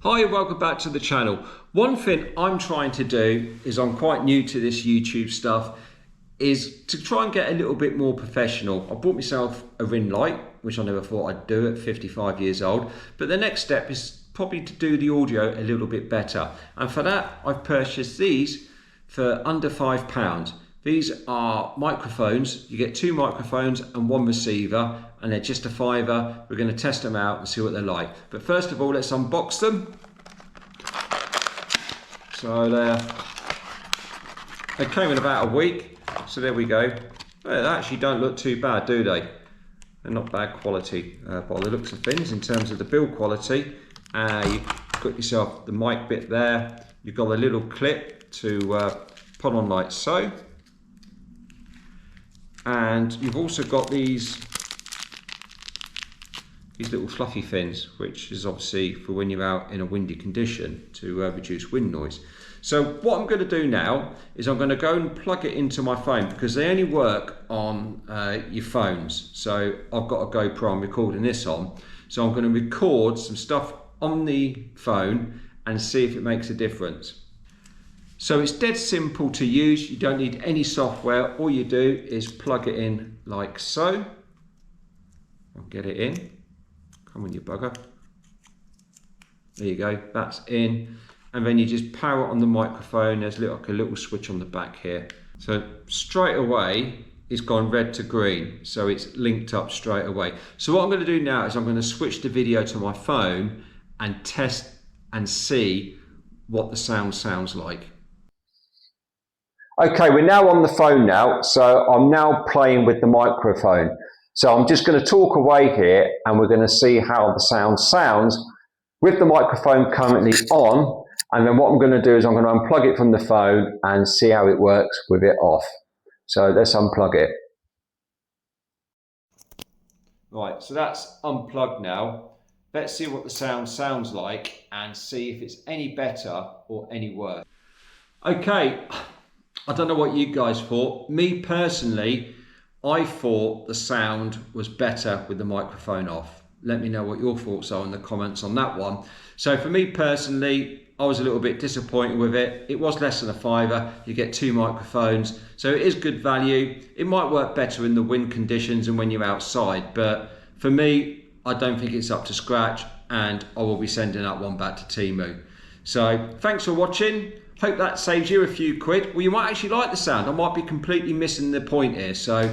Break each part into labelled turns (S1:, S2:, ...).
S1: Hi, welcome back to the channel. One thing I'm trying to do is, I'm quite new to this YouTube stuff, is to try and get a little bit more professional. I bought myself a ring light, which I never thought I'd do at 55 years old. But the next step is probably to do the audio a little bit better. And for that, I've purchased these for under £5. These are microphones. You get 2 microphones and 1 receiver, and they're just a £5. We're going to test them out and see what they're like. But first of all, let's unbox them. So they came in about a week. So there we go. Well, they actually don't look too bad, do they? They're not bad quality by the looks of things in terms of the build quality. You've got yourself the mic bit there. You've got a little clip to put on like so. And you've also got these little fluffy fins, which is obviously for when you're out in a windy condition to reduce wind noise. So what I'm going to do now is I'm going to go and plug it into my phone, because they only work on your phones. So I've got a GoPro I'm recording this on. So I'm going to record some stuff on the phone and see if it makes a difference. So it's dead simple to use. You don't need any software. All you do is plug it in like so. I'll get it in. Come on, you bugger. There you go, that's in. And then you just power it on the microphone. There's like a little switch on the back here. So straight away, it's gone red to green. So it's linked up straight away. So what I'm going to do now is I'm going to switch the video to my phone and test and see what the sound sounds like. Okay, we're now on the phone now, so I'm now playing with the microphone. So I'm just going to talk away here and we're going to see how the sound sounds with the microphone currently on. And then what I'm going to do is I'm going to unplug it from the phone and see how it works with it off. So let's unplug it. Right, so that's unplugged now. Let's see what the sound sounds like and see if it's any better or any worse. Okay. I don't know what you guys thought. Me personally, I thought the sound was better with the microphone off. Let me know what your thoughts are in the comments on that one. So for me personally, I was a little bit disappointed with it. It was less than a £5. You get 2 microphones. So it is good value. It might work better in the wind conditions and when you're outside. But for me, I don't think it's up to scratch, and I will be sending that one back to Temu. So thanks for watching. Hope that saves you a few quid. Well, you might actually like the sound. I might be completely missing the point here. So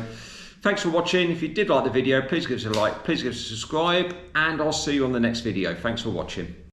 S1: thanks for watching. If you did like the video, please give us a like, please give us a subscribe, and I'll see you on the next video. Thanks for watching.